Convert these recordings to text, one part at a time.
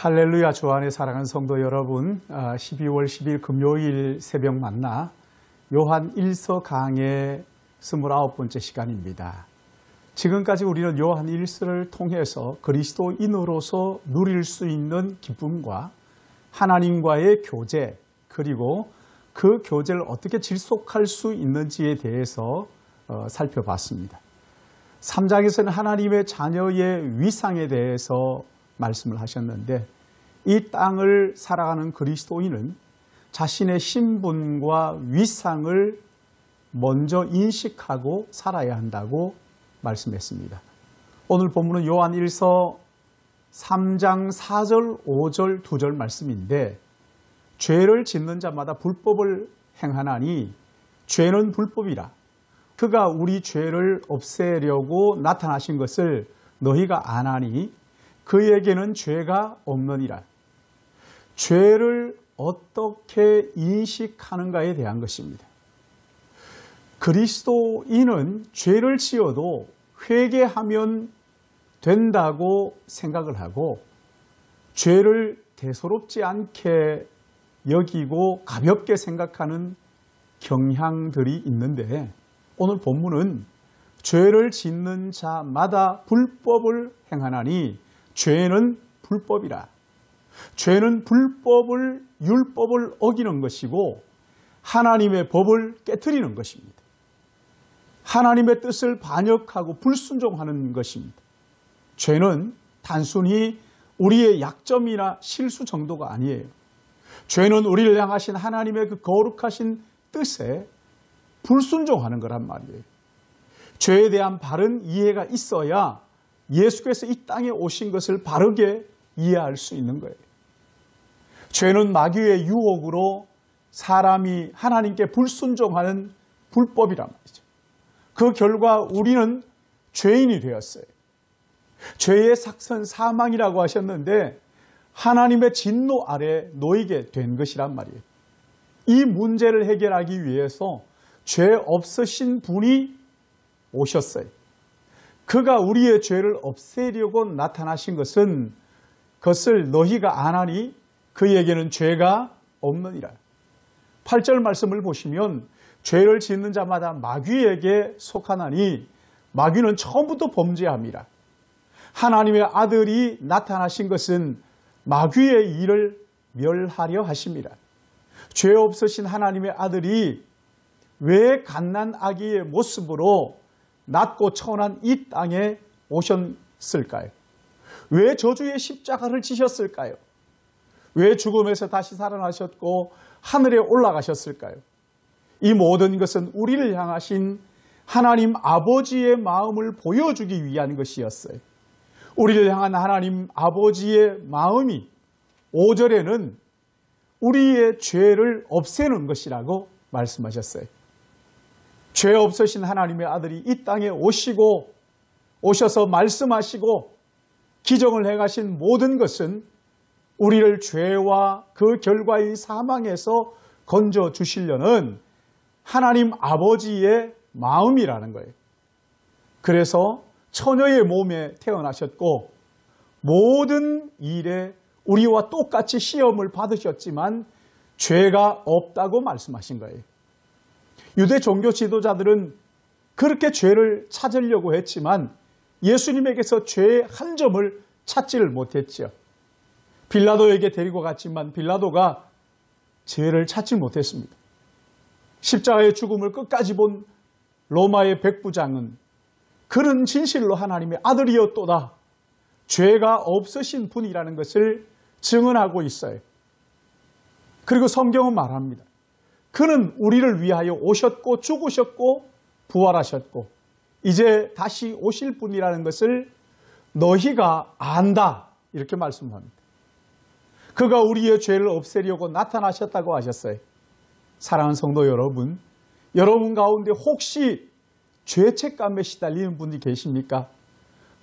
할렐루야. 주 안에 사랑하는 성도 여러분, 12월 10일 금요일 새벽 만나 요한 1서 강의 29번째 시간입니다. 지금까지 우리는 요한 1서를 통해서 그리스도인으로서 누릴 수 있는 기쁨과 하나님과의 교제, 그리고 그 교제를 어떻게 지속할 수 있는지에 대해서 살펴봤습니다. 3장에서는 하나님의 자녀의 위상에 대해서 말씀을 하셨는데, 이 땅을 살아가는 그리스도인은 자신의 신분과 위상을 먼저 인식하고 살아야 한다고 말씀했습니다. 오늘 본문은 요한 1서 3장 4절, 5절, 2절 말씀인데, 죄를 짓는 자마다 불법을 행하나니 죄는 불법이라. 그가 우리 죄를 없애려고 나타나신 것을 너희가 아나니 그에게는 죄가 없느니라. 죄를 어떻게 인식하는가에 대한 것입니다. 그리스도인은 죄를 지어도 회개하면 된다고 생각을 하고, 죄를 대수롭지 않게 여기고 가볍게 생각하는 경향들이 있는데, 오늘 본문은 죄를 짓는 자마다 불법을 행하나니 죄는 불법이라. 죄는 율법을 어기는 것이고 하나님의 법을 깨트리는 것입니다. 하나님의 뜻을 반역하고 불순종하는 것입니다. 죄는 단순히 우리의 약점이나 실수 정도가 아니에요. 죄는 우리를 향하신 하나님의 그 거룩하신 뜻에 불순종하는 거란 말이에요. 죄에 대한 바른 이해가 있어야 예수께서 이 땅에 오신 것을 바르게 이해할 수 있는 거예요. 죄는 마귀의 유혹으로 사람이 하나님께 불순종하는 불법이란 말이죠. 그 결과 우리는 죄인이 되었어요. 죄의 삭선 사망이라고 하셨는데, 하나님의 진노 아래 놓이게 된 것이란 말이에요. 이 문제를 해결하기 위해서 죄 없으신 분이 오셨어요. 그가 우리의 죄를 없애려고 나타나신 것은, 그것을 너희가 아나니 그에게는 죄가 없느니라. 8절 말씀을 보시면 죄를 짓는 자마다 마귀에게 속하나니 마귀는 처음부터 범죄함이라. 하나님의 아들이 나타나신 것은 마귀의 일을 멸하려 하심이라. 죄 없으신 하나님의 아들이 왜 갓난 아기의 모습으로 낮고 천한 이 땅에 오셨을까요? 왜 저주의 십자가를 지셨을까요? 왜 죽음에서 다시 살아나셨고 하늘에 올라가셨을까요? 이 모든 것은 우리를 향하신 하나님 아버지의 마음을 보여주기 위한 것이었어요. 우리를 향한 하나님 아버지의 마음이 5절에는 우리의 죄를 없애는 것이라고 말씀하셨어요. 죄 없으신 하나님의 아들이 이 땅에 오셔서 말씀하시고 기적을 행하신 모든 것은 우리를 죄와 그 결과인 사망에서 건져주시려는 하나님 아버지의 마음이라는 거예요. 그래서 처녀의 몸에 태어나셨고 모든 일에 우리와 똑같이 시험을 받으셨지만 죄가 없다고 말씀하신 거예요. 유대 종교 지도자들은 그렇게 죄를 찾으려고 했지만 예수님에게서 죄의 한 점을 찾지를 못했죠. 빌라도에게 데리고 갔지만 빌라도가 죄를 찾지 못했습니다. 십자가의 죽음을 끝까지 본 로마의 백부장은 그는 진실로 하나님의 아들이었도다, 죄가 없으신 분이라는 것을 증언하고 있어요. 그리고 성경은 말합니다. 그는 우리를 위하여 오셨고 죽으셨고 부활하셨고 이제 다시 오실 분이라는 것을 너희가 안다, 이렇게 말씀합니다. 그가 우리의 죄를 없애려고 나타나셨다고 하셨어요. 사랑하는 성도 여러분, 여러분 가운데 혹시 죄책감에 시달리는 분이 계십니까?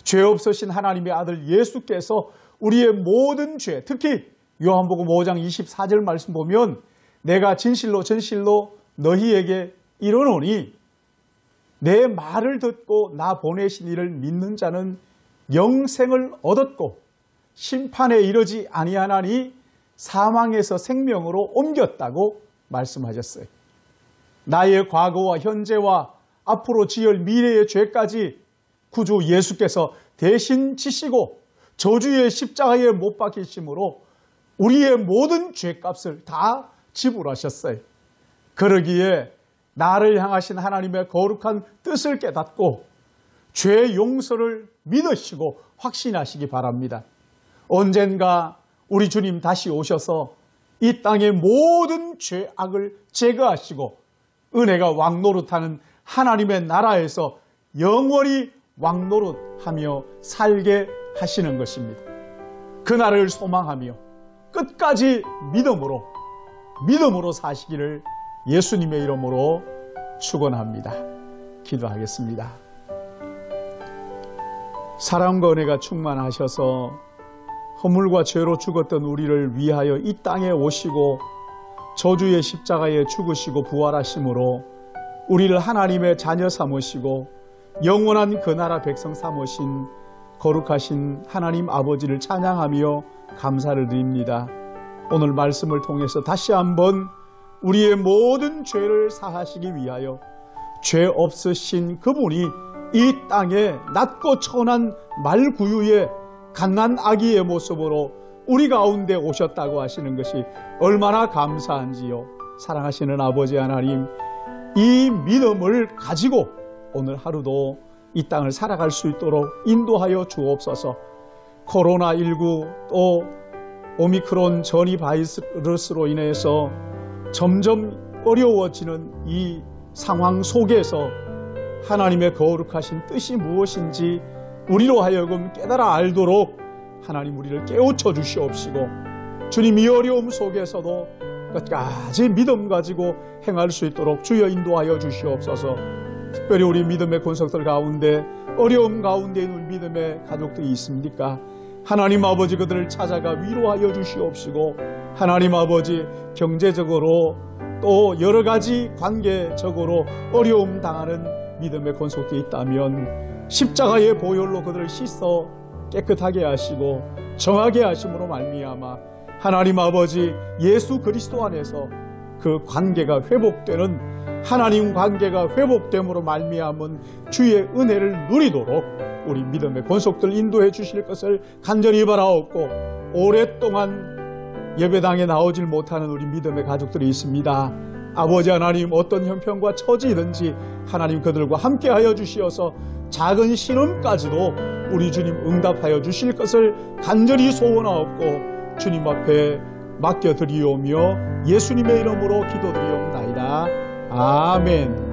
죄 없으신 하나님의 아들 예수께서 우리의 모든 죄, 특히 요한복음 5장 24절 말씀 보면 내가 진실로 너희에게 이르노니 내 말을 듣고 나 보내신 이를 믿는 자는 영생을 얻었고 심판에 이르지 아니하나니 사망에서 생명으로 옮겼다고 말씀하셨어요. 나의 과거와 현재와 앞으로 지을 미래의 죄까지 구주 예수께서 대신 지시고 저주의 십자가에 못 박히심으로 우리의 모든 죄값을 다 지불하셨어요. 그러기에 나를 향하신 하나님의 거룩한 뜻을 깨닫고 죄 용서를 믿으시고 확신하시기 바랍니다. 언젠가 우리 주님 다시 오셔서 이 땅의 모든 죄악을 제거하시고 은혜가 왕노릇하는 하나님의 나라에서 영원히 왕노릇하며 살게 하시는 것입니다. 그날을 소망하며 끝까지 믿음으로 사시기를 예수님의 이름으로 축원합니다. 기도하겠습니다. 사랑과 은혜가 충만하셔서 허물과 죄로 죽었던 우리를 위하여 이 땅에 오시고 저주의 십자가에 죽으시고 부활하심으로 우리를 하나님의 자녀 삼으시고 영원한 그 나라 백성 삼으신 거룩하신 하나님 아버지를 찬양하며 감사를 드립니다. 오늘 말씀을 통해서 다시 한번 우리의 모든 죄를 사하시기 위하여 죄 없으신 그분이 이 땅에 낮고 천한 말구유의 갓난 아기의 모습으로 우리 가운데 오셨다고 하시는 것이 얼마나 감사한지요. 사랑하시는 아버지 하나님, 이 믿음을 가지고 오늘 하루도 이 땅을 살아갈 수 있도록 인도하여 주옵소서. 코로나19 또 오미크론 전이 바이러스로 인해서 점점 어려워지는 이 상황 속에서 하나님의 거룩하신 뜻이 무엇인지 우리로 하여금 깨달아 알도록 하나님 우리를 깨우쳐 주시옵시고, 주님 이 어려움 속에서도 끝까지 믿음 가지고 행할 수 있도록 주여 인도하여 주시옵소서. 특별히 우리 믿음의 권속들 가운데 어려움 가운데 있는 믿음의 가족들이 있습니까? 하나님 아버지 그들을 찾아가 위로하여 주시옵시고, 하나님 아버지 경제적으로 또 여러 가지 관계적으로 어려움 당하는 믿음의 권속들이 있다면 십자가의 보혈로 그들을 씻어 깨끗하게 하시고 정하게 하심으로 말미암아 하나님 아버지 예수 그리스도 안에서 그 관계가 회복되는 하나님 관계가 회복됨으로 말미암은 주의 은혜를 누리도록 우리 믿음의 권속들 인도해 주실 것을 간절히 바라옵고, 오랫동안 예배당에 나오질 못하는 우리 믿음의 가족들이 있습니다. 아버지 하나님, 어떤 형편과 처지든지 하나님 그들과 함께하여 주시어서 작은 신음까지도 우리 주님 응답하여 주실 것을 간절히 소원하옵고 주님 앞에 맡겨드리오며 예수님의 이름으로 기도드리옵나이다. 아멘.